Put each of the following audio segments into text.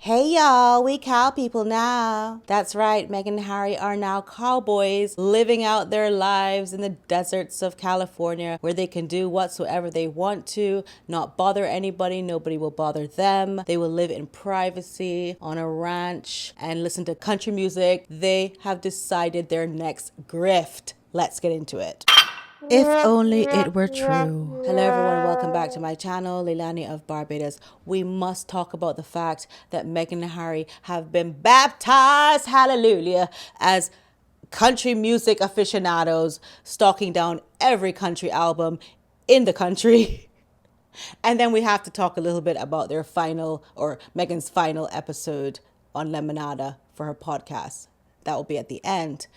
Hey y'all, we cow people now. That's right, Meghan and Harry are now cowboys living out their lives in the deserts of California where they can do whatsoever they want to, not bother anybody, nobody will bother them. They will live in privacy on a ranch and listen to country music. They have decided their next grift. Let's get into it. If only it were true. Hello everyone, welcome back to my channel, Leilani of Barbados. We must talk about the fact that Meghan and Harry have been baptized, hallelujah, as country music aficionados, stalking down every country album in the country. And then we have to talk a little bit about their final, or Meghan's final episode on Lemonada for her podcast. That will be at the end.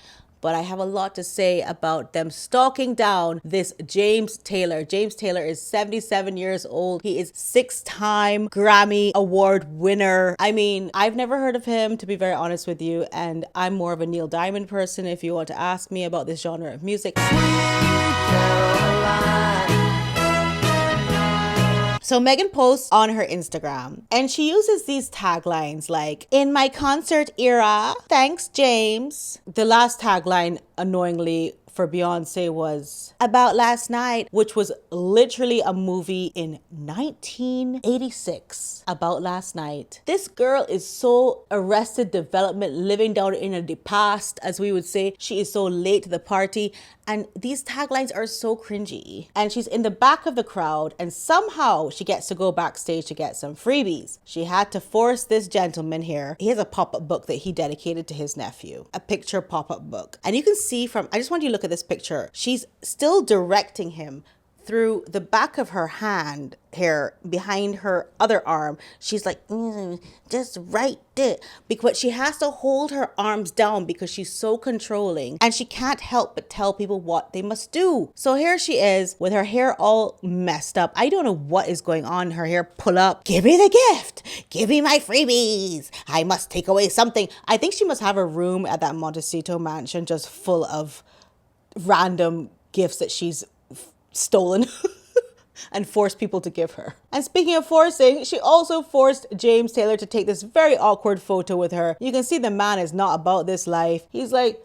But I have a lot to say about them stalking down this James Taylor. James Taylor is 77 years old. He is 6-time Grammy Award winner. I mean, I've never heard of him, to be very honest with you. And I'm more of a Neil Diamond person if you want to ask me about this genre of music. So Meghan posts on her Instagram and she uses these taglines like, "In my concert era, thanks James." The last tagline, annoyingly, for Beyonce was "About Last Night," which was literally a movie in 1986. About Last Night. This girl is so Arrested Development, living down in the past, as we would say. She is so late to the party. And these taglines are so cringy. And she's in the back of the crowd and somehow she gets to go backstage to get some freebies. She had to force this gentleman here. He has a pop-up book that he dedicated to his nephew. A picture pop-up book. And you can see from, I just want you to look at this picture. She's still directing him through the back of her hand here, behind her other arm. She's like, just right there. But she has to hold her arms down because she's so controlling and she can't help but tell people what they must do. So here she is with her hair all messed up. I don't know what is going on. Her hair pull up. Give me the gift. Give me my freebies. I must take away something. I think she must have a room at that Montecito mansion just full of random gifts that she's stolen and forced people to give her. And speaking of forcing, she also forced James Taylor to take this very awkward photo with her. You can see the man is not about this life. He's like,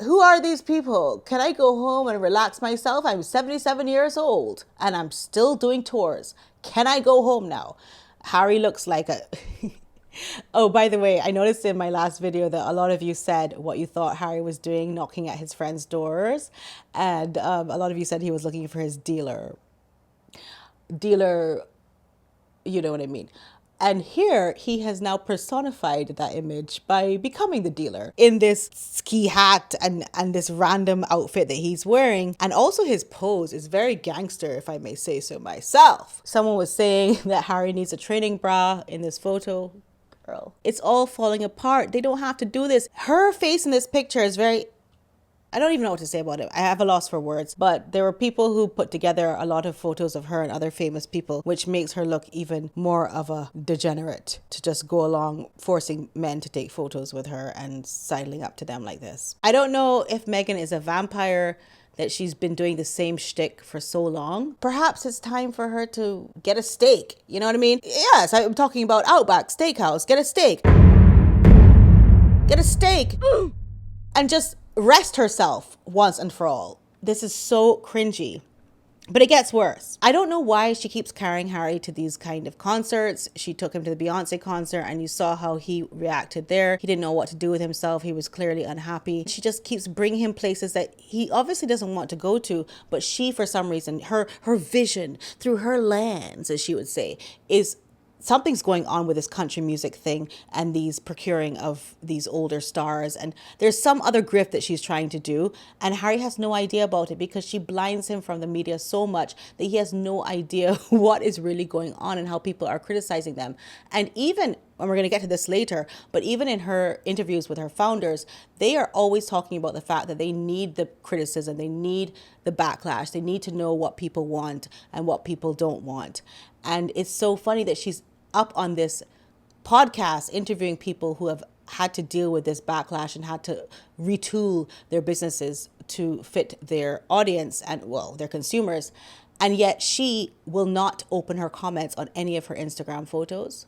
who are these people? Can I go home and relax myself? I'm 77 years old and I'm still doing tours. Can I go home now? Harry looks like a... Oh, by the way, I noticed in my last video that a lot of you said what you thought Harry was doing, knocking at his friends' doors. And a lot of you said he was looking for his dealer, you know what I mean. And here he has now personified that image by becoming the dealer in this ski hat and this random outfit that he's wearing. And also his pose is very gangster, if I may say so myself. Someone was saying that Harry needs a training bra in this photo. Girl, it's all falling apart. They don't have to do this. Her face in this picture is very... I don't even know what to say about it. I have a loss for words. But there were people who put together a lot of photos of her and other famous people, which makes her look even more of a degenerate to just go along forcing men to take photos with her and sidling up to them like this. I don't know if Meghan is a vampire, that she's been doing the same shtick for so long. Perhaps it's time for her to get a steak. You know what I mean? Yes, I'm talking about Outback Steakhouse. Get a steak. Get a steak. And just rest herself once and for all. This is so cringy. But it gets worse. I don't know why she keeps carrying Harry to these kind of concerts. She took him to the Beyonce concert and you saw how he reacted there. He didn't know what to do with himself. He was clearly unhappy. She just keeps bringing him places that he obviously doesn't want to go to, but she, for some reason, her vision through her lens, as she would say, is something's going on with this country music thing and these procuring of these older stars. And there's some other grift that she's trying to do. And Harry has no idea about it because she blinds him from the media so much that he has no idea what is really going on and how people are criticizing them. And even, and we're going to get to this later, but even in her interviews with her founders, they are always talking about the fact that they need the criticism, they need the backlash, they need to know what people want and what people don't want. And it's so funny that she's up on this podcast interviewing people who have had to deal with this backlash and had to retool their businesses to fit their audience and, well, their consumers. And yet she will not open her comments on any of her Instagram photos.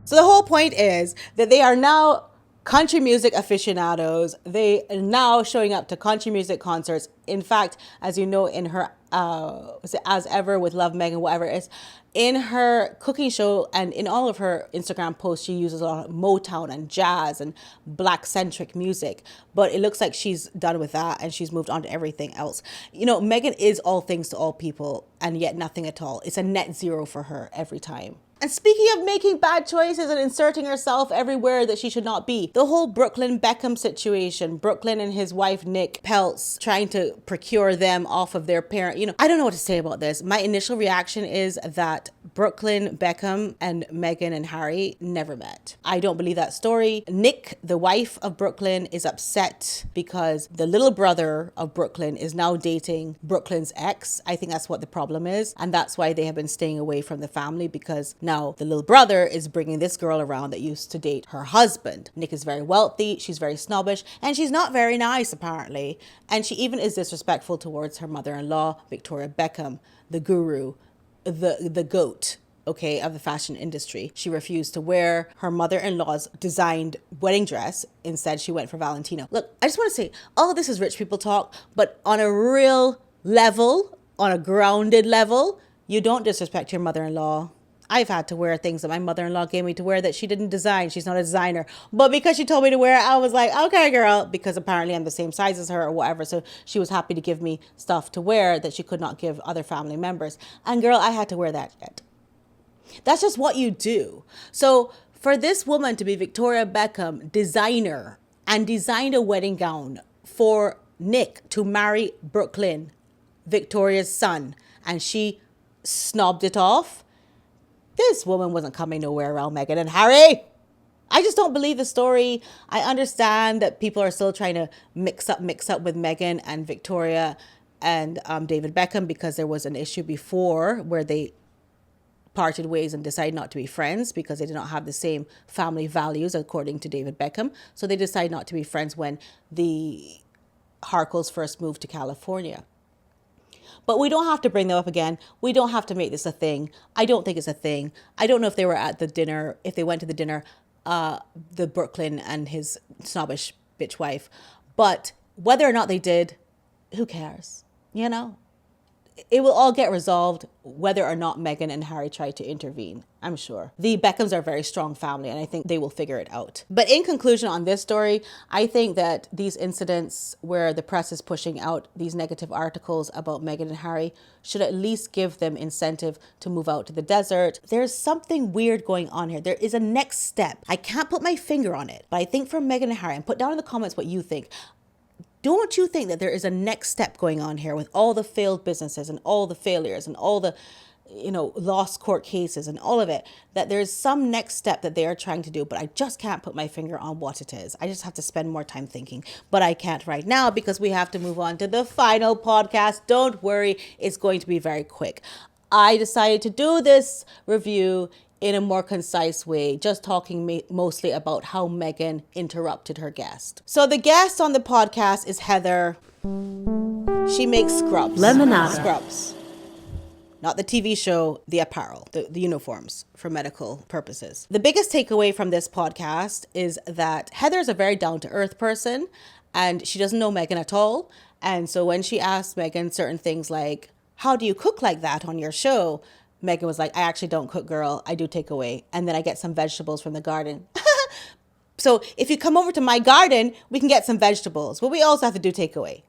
So the whole point is that they are now country music aficionados. They are now showing up to country music concerts. In fact, as you know, in her was it As Ever with Love Megan, whatever it is, in her cooking show and in all of her Instagram posts, she uses a lot of Motown and jazz and black centric music. But it looks like she's done with that and she's moved on to everything else. You know, Megan is all things to all people and yet nothing at all. It's a net zero for her every time. And speaking of making bad choices and inserting herself everywhere that she should not be, the whole Brooklyn Beckham situation, Brooklyn and his wife Nick Peltz trying to procure them off of their parent. You know, I don't know what to say about this. My initial reaction is that Brooklyn Beckham and Meghan and Harry never met. I don't believe that story. Nick, the wife of Brooklyn, is upset because the little brother of Brooklyn is now dating Brooklyn's ex. I think that's what the problem is. And that's why they have been staying away from the family, because now the little brother is bringing this girl around that used to date her husband. Nick is very wealthy, she's very snobbish, and she's not very nice apparently. And she even is disrespectful towards her mother-in-law, Victoria Beckham, the guru, the goat, okay, of the fashion industry. She refused to wear her mother-in-law's designed wedding dress. Instead, she went for Valentino. Look, I just want to say, all of this is rich people talk, but on a real level, on a grounded level, you don't disrespect your mother-in-law. I've had to wear things that my mother-in-law gave me to wear that she didn't design. She's not a designer. But because she told me to wear it, I was like, okay, girl, because apparently I'm the same size as her or whatever. So she was happy to give me stuff to wear that she could not give other family members. And girl, I had to wear that shit. That's just what you do. So for this woman to be Victoria Beckham, designer, and designed a wedding gown for Nick to marry Brooklyn, Victoria's son, and she snobbed it off, this woman wasn't coming nowhere around Meghan and Harry. I just don't believe the story. I understand that people are still trying to mix up with Meghan and Victoria and David Beckham, because there was an issue before where they parted ways and decided not to be friends because they did not have the same family values according to David Beckham. So they decided not to be friends when the Harkles first moved to California. But we don't have to bring them up again. We don't have to make this a thing. I don't think it's a thing. I don't know if they were at the dinner, if they went to the dinner, the Brooklyn and his snobbish bitch wife. But whether or not they did, who cares? You know? It will all get resolved whether or not Meghan and Harry try to intervene, I'm sure. The Beckhams are a very strong family, and I think they will figure it out. But in conclusion on this story, I think that these incidents where the press is pushing out these negative articles about Meghan and Harry should at least give them incentive to move out to the desert. There's something weird going on here. There is a next step. I can't put my finger on it, but I think for Meghan and Harry, and put down in the comments what you think. Don't you think that there is a next step going on here with all the failed businesses and all the failures and all the, lost court cases and all of it, that there's some next step that they are trying to do, but I just can't put my finger on what it is. I just have to spend more time thinking, but I can't right now because we have to move on to the final podcast. Don't worry, it's going to be very quick. I decided to do this review in a more concise way, just talking mostly about how Meghan interrupted her guest. So the guest on the podcast is Heather. She makes scrubs. Lemonade. Scrubs. Not the TV show, the apparel, the uniforms for medical purposes. The biggest takeaway from this podcast is that Heather is a very down-to-earth person and she doesn't know Meghan at all. And so when she asked Meghan certain things like, how do you cook like that on your show? Meghan was like, I actually don't cook, girl. I do take away. And then I get some vegetables from the garden. So if you come over to my garden, we can get some vegetables. But we also have to do takeaway.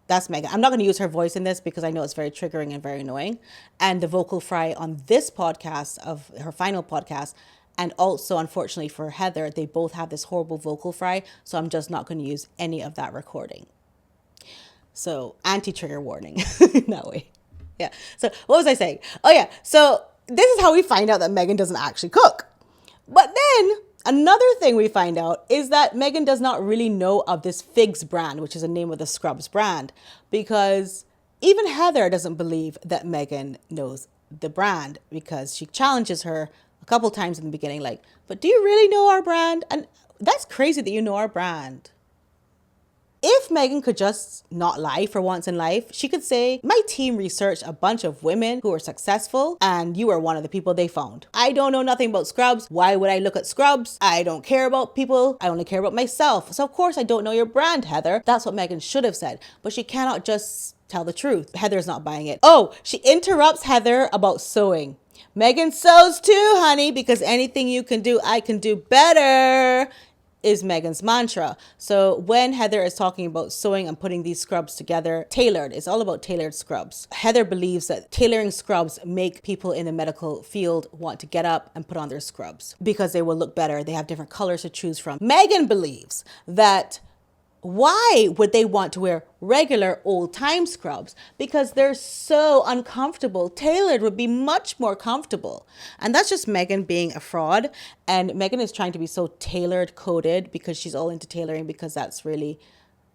That's Meghan. I'm not going to use her voice in this because I know it's very triggering and very annoying. And the vocal fry on this podcast, of her final podcast, and also, unfortunately for Heather, they both have this horrible vocal fry. So I'm just not going to use any of that recording. So anti-trigger warning in that way. Yeah. So what was I saying? Oh yeah. So this is how we find out that Meghan doesn't actually cook. But then another thing we find out is that Meghan does not really know of this Figs brand, which is the name of the Scrubs brand, because even Heather doesn't believe that Meghan knows the brand, because she challenges her a couple times in the beginning, like, but do you really know our brand? And that's crazy that you know our brand. If Meghan could just not lie for once in life, she could say, my team researched a bunch of women who were successful and you were one of the people they found. I don't know nothing about scrubs. Why would I look at scrubs? I don't care about people. I only care about myself. So of course I don't know your brand, Heather. That's what Meghan should have said. But she cannot just tell the truth. Heather's not buying it. Oh, she interrupts Heather about sewing. Meghan sews too, honey, because anything you can do, I can do better, is Meghan's mantra. So when Heather is talking about sewing and putting these scrubs together, tailored, it's all about tailored scrubs. Heather believes that tailoring scrubs make people in the medical field want to get up and put on their scrubs because they will look better. They have different colors to choose from. Meghan believes that why would they want to wear regular old-time scrubs? Because they're so uncomfortable. Tailored would be much more comfortable. And that's just Meghan being a fraud. And Meghan is trying to be so tailored coded because she's all into tailoring because that's really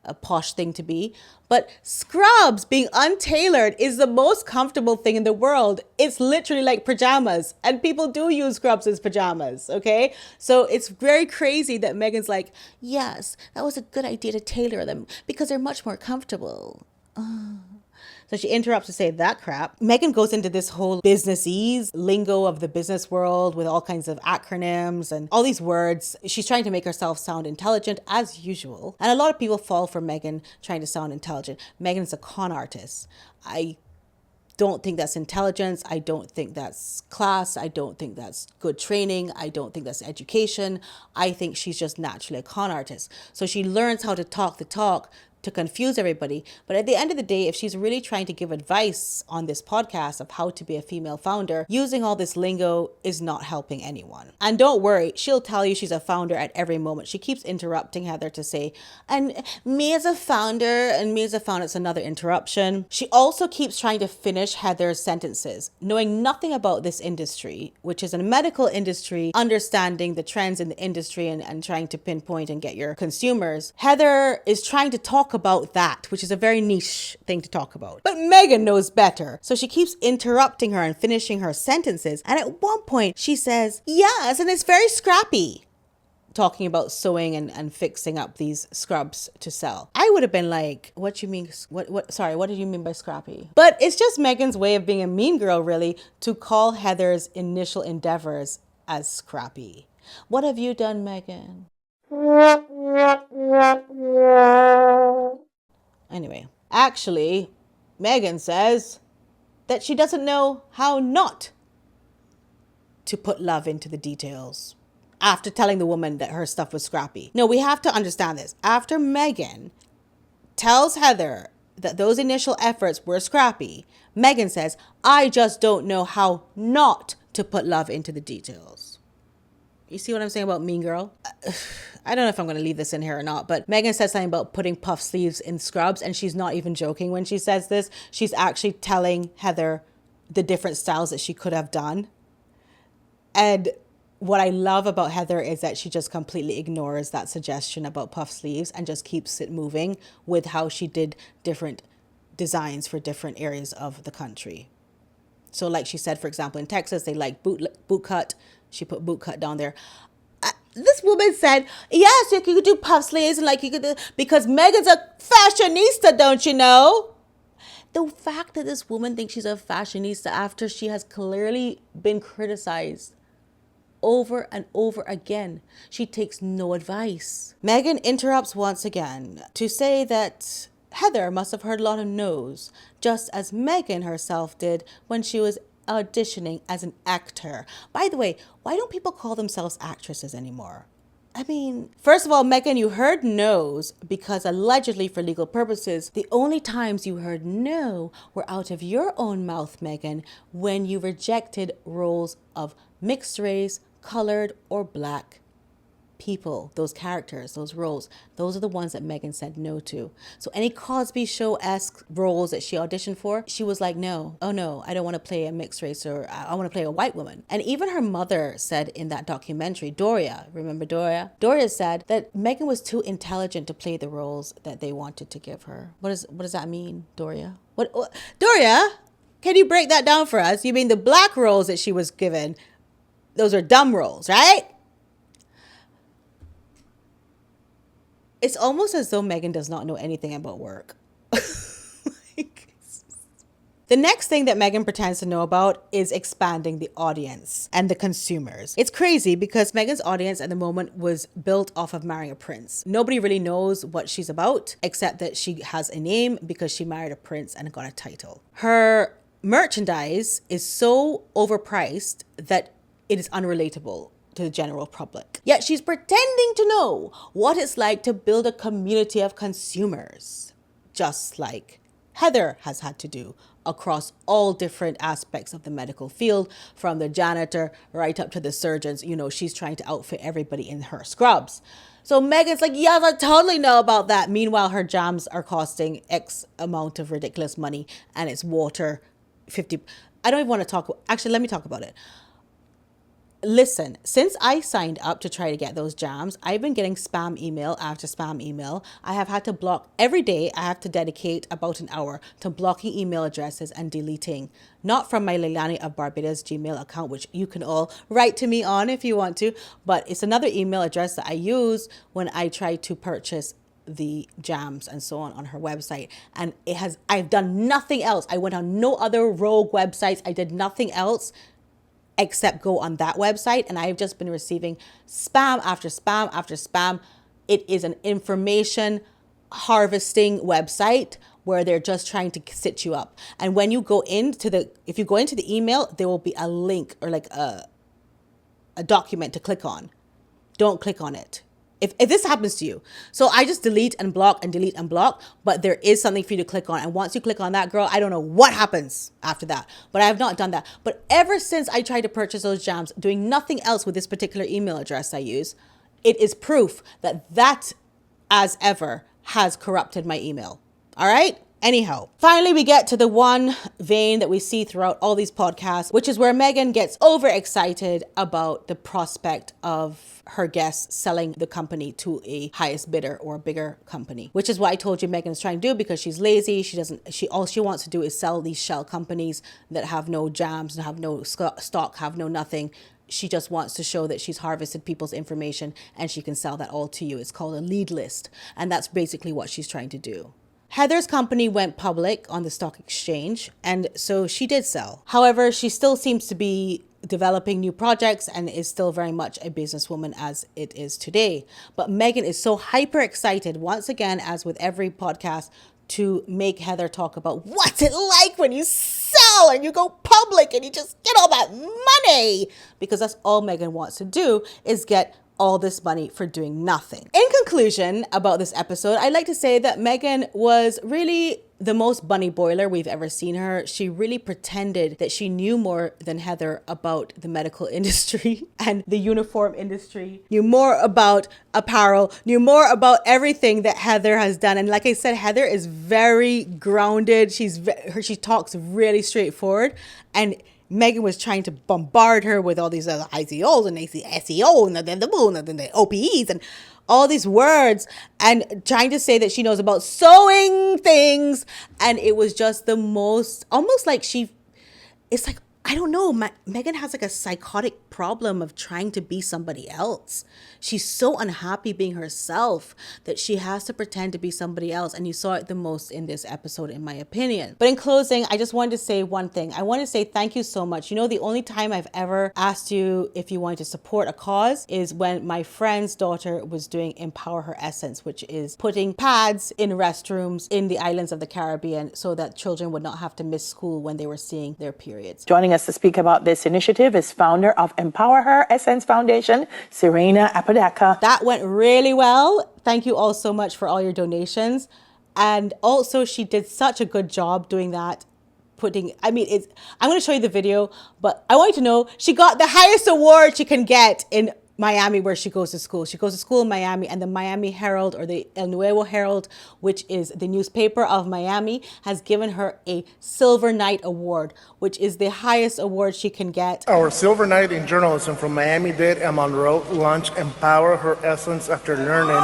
a posh thing to be. But scrubs being untailored is the most comfortable thing in the world. It's literally like pajamas, and people do use scrubs as pajamas, okay? So it's very crazy that Meghan's like, yes, that was a good idea to tailor them because they're much more comfortable. So she interrupts to say that crap. Meghan goes into this whole businessese lingo of the business world with all kinds of acronyms and all these words. She's trying to make herself sound intelligent as usual. And a lot of people fall for Meghan trying to sound intelligent. Meghan's a con artist. I don't think that's intelligence. I don't think that's class. I don't think that's good training. I don't think that's education. I think she's just naturally a con artist. So she learns how to talk the talk to confuse everybody. But at the end of the day, if she's really trying to give advice on this podcast of how to be a female founder, using all this lingo is not helping anyone. And don't worry, she'll tell you she's a founder at every moment. She keeps interrupting Heather to say, and me as a founder, and me as a founder, it's another interruption. She also keeps trying to finish Heather's sentences, knowing nothing about this industry, which is a medical industry, understanding the trends in the industry and trying to pinpoint and get your consumers. Heather is trying to talk about that, which is a very niche thing to talk about. But Meghan knows better. So she keeps interrupting her and finishing her sentences. And at one point she says, yes, and it's very scrappy. Talking about sewing and fixing up these scrubs to sell. I would have been like, what do you mean? What did you mean by scrappy? But it's just Meghan's way of being a mean girl, really, to call Heather's initial endeavors as scrappy. What have you done, Meghan? Anyway, actually, Meghan says that she doesn't know how not to put love into the details after telling the woman that her stuff was scrappy. No, we have to understand this. After Meghan tells Heather that those initial efforts were scrappy, Meghan says, I just don't know how not to put love into the details. You see what I'm saying about mean girl? I don't know if I'm going to leave this in here or not, but Meghan said something about putting puff sleeves in scrubs, and she's not even joking when she says this. She's actually telling Heather the different styles that she could have done. And what I love about Heather is that she just completely ignores that suggestion about puff sleeves and just keeps it moving with how she did different designs for different areas of the country. So like she said, for example, in Texas, they like boot cut. She put boot cut down there. This woman said, yes, you could do puff sleeves and like you could do, because Meghan's a fashionista, don't you know? The fact that this woman thinks she's a fashionista after she has clearly been criticized over and over again. She takes no advice. Meghan interrupts once again to say that Heather must have heard a lot of no's, just as Meghan herself did when she was auditioning as an actor. By the way, why don't people call themselves actresses anymore? I mean, first of all, Meghan, you heard no's because allegedly for legal purposes, the only times you heard no were out of your own mouth, Meghan, when you rejected roles of mixed race, colored, or black people, those characters, those roles. Those are the ones that Meghan said no to. So any Cosby Show-esque roles that she auditioned for, she was like, no, oh no, I don't want to play a mixed race, or I want to play a white woman. And even her mother said in that documentary, Doria, remember Doria? Doria said that Meghan was too intelligent to play the roles that they wanted to give her. What does that mean, Doria? What Doria, can you break that down for us? You mean the black roles that she was given, those are dumb roles, right? It's almost as though Meghan does not know anything about work. Like, the next thing that Meghan pretends to know about is expanding the audience and the consumers. It's crazy because Meghan's audience at the moment was built off of marrying a prince. Nobody really knows what she's about, except that she has a name because she married a prince and got a title. Her merchandise is so overpriced that it is unrelatable to the general public. Yet she's pretending to know what it's like to build a community of consumers, just like Heather has had to do across all different aspects of the medical field, from the janitor right up to the surgeons. You know, she's trying to outfit everybody in her scrubs. So Meghan's like, yes, I totally know about that. Meanwhile, her jams are costing X amount of ridiculous money and it's water 50. I don't even want to talk. Actually, let me talk about it. Listen, since I signed up to try to get those jams, I've been getting spam email after spam email. I have had to block every day. I have to dedicate about an hour to blocking email addresses and deleting, not from my Leilani of Barbados Gmail account, which you can all write to me on if you want to, but it's another email address that I use when I try to purchase the jams and so on her website. And I've done nothing else. I went on no other rogue websites. I did nothing else except go on that website, and I've just been receiving spam after spam after spam. It is an information harvesting website where they're just trying to sit you up. And when you go if you go into the email, there will be a link or like a document to click on. Don't click on it. If this happens to you. So I just delete and block and delete and block, but there is something for you to click on. And once you click on that, girl, I don't know what happens after that, but I have not done that. But ever since I tried to purchase those jams, doing nothing else with this particular email address I use, it is proof that as ever has corrupted my email. All right? Anyhow, finally we get to the one vein that we see throughout all these podcasts, which is where Meghan gets overexcited about the prospect of her guests selling the company to a highest bidder or a bigger company, which is what I told you Meghan's trying to do because she's lazy. All she wants to do is sell these shell companies that have no jams, have no stock, have no nothing. She just wants to show that she's harvested people's information and she can sell that all to you. It's called a lead list. And that's basically what she's trying to do. Heather's company went public on the stock exchange, and so she did sell. However, she still seems to be developing new projects and is still very much a businesswoman as it is today. But Meghan is so hyper excited, once again, as with every podcast, to make Heather talk about what's it like when you sell and you go public and you just get all that money. Because that's all Meghan wants to do, is get all this money for doing nothing. In conclusion about this episode, I'd like to say that Meghan was really the most bunny boiler we've ever seen her. She really pretended that she knew more than Heather about the medical industry and the uniform industry, knew more about apparel, knew more about everything that Heather has done. And like I said, Heather is very grounded. She talks really straightforward, and Meghan was trying to bombard her with all these other ICOs and SEO and then the OPEs and all these words and trying to say that she knows about sewing things. And it was just the most, almost like it's like, I don't know, Meghan has like a psychotic problem of trying to be somebody else. She's so unhappy being herself that she has to pretend to be somebody else. And you saw it the most in this episode, in my opinion. But in closing, I just wanted to say one thing. I want to say thank you so much. You know, the only time I've ever asked you if you wanted to support a cause is when my friend's daughter was doing Empower Her Essence, which is putting pads in restrooms in the islands of the Caribbean so that children would not have to miss school when they were seeing their periods. Joining us to speak about this initiative is founder of Empower Her Essence Foundation, Sereina. That went really well. Thank you all so much for all your donations. And also she did such a good job doing that. I'm going to show you the video, but I want you to know she got the highest award she can get in Miami, where she goes to school. She goes to school in Miami, and the Miami Herald, or the El Nuevo Herald, which is the newspaper of Miami, has given her a Silver Knight Award, which is the highest award she can get. Our Silver Knight in Journalism from Miami-Dade and Monroe launched Empower Her Essence after learning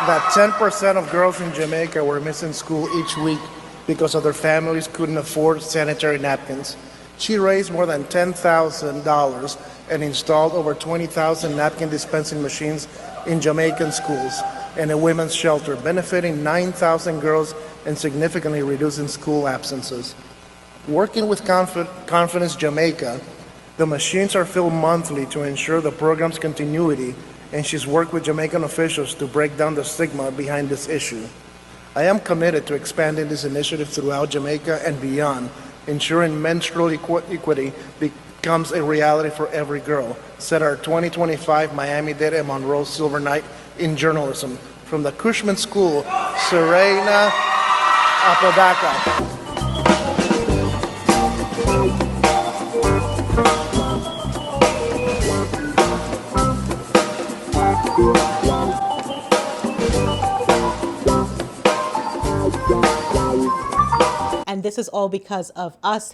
that 10% of girls in Jamaica were missing school each week because other families couldn't afford sanitary napkins. She raised more than $10,000 and installed over 20,000 napkin dispensing machines in Jamaican schools. and a women's shelter, benefiting 9,000 girls and significantly reducing school absences. Working with Confidence Jamaica, the machines are filled monthly to ensure the program's continuity, and she's worked with Jamaican officials to break down the stigma behind this issue. I am committed to expanding this initiative throughout Jamaica and beyond, ensuring menstrual equity becomes a reality for every girl, said our 2025 Miami-Dade and Monroe Silver Knight in Journalism. From the Cushman School, Sereina Apodaca. And this is all because of us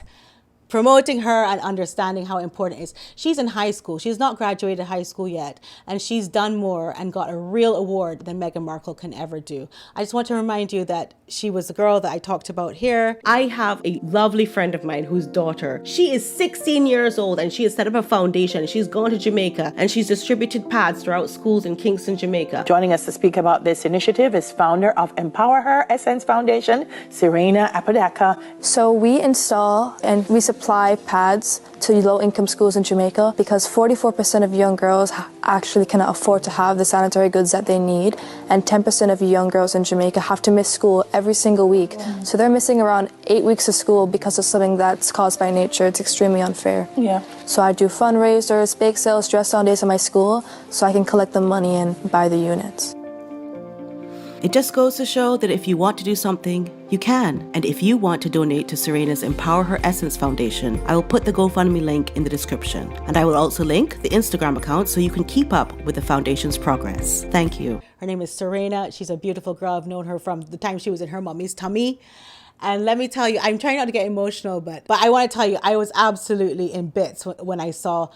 promoting her and understanding how important it is. She's in high school. She's not graduated high school yet. And she's done more and got a real award than Meghan Markle can ever do. I just want to remind you that she was the girl that I talked about here. I have a lovely friend of mine whose daughter, she is 16 years old and she has set up a foundation. She's gone to Jamaica and she's distributed pads throughout schools in Kingston, Jamaica. Joining us to speak about this initiative is founder of Empower Her Essence Foundation, Sereina Apodaca. So we install and we supply pads to low-income schools in Jamaica because 44% of young girls actually cannot afford to have the sanitary goods that they need, and 10% of young girls in Jamaica have to miss school every single week. So they're missing around 8 weeks of school because of something that's caused by nature. It's extremely unfair. Yeah. So I do fundraisers, bake sales, dress down days at my school so I can collect the money and buy the units. It just goes to show that if you want to do something, you can. And if you want to donate to Sereina's Empower Her Essence Foundation, I will put the GoFundMe link in the description. And I will also link the Instagram account so you can keep up with the foundation's progress. Thank you. Her name is Sereina. She's a beautiful girl. I've known her from the time she was in her mommy's tummy. And let me tell you, I'm trying not to get emotional, but I want to tell you, I was absolutely in bits when I saw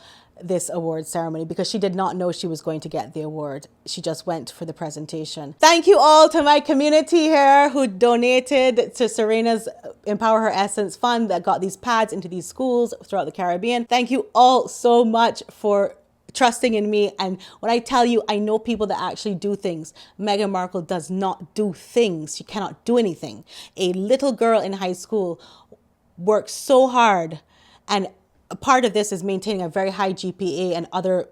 this award ceremony because she did not know she was going to get the award. She just went for the presentation. Thank you all to my community here who donated to Sereina's Empower Her Essence Fund that got these pads into these schools throughout the Caribbean. Thank you all so much for trusting in me. And when I tell you, I know people that actually do things. Meghan Markle does not do things. She cannot do anything. A little girl in high school works so hard, and a part of this is maintaining a very high GPA and other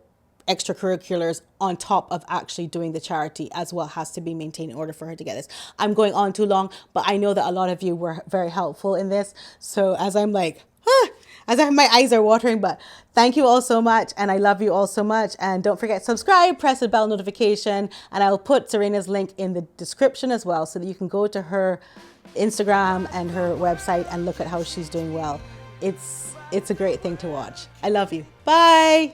extracurriculars on top of actually doing the charity as well has to be maintained in order for her to get this. I'm going on too long, but I know that a lot of you were very helpful in this. So as I'm like, my eyes are watering, but thank you all so much. And I love you all so much. And don't forget, subscribe, press the bell notification, and I'll put Sereina's link in the description as well so that you can go to her Instagram and her website and look at how she's doing well. It's a great thing to watch. I love you. Bye.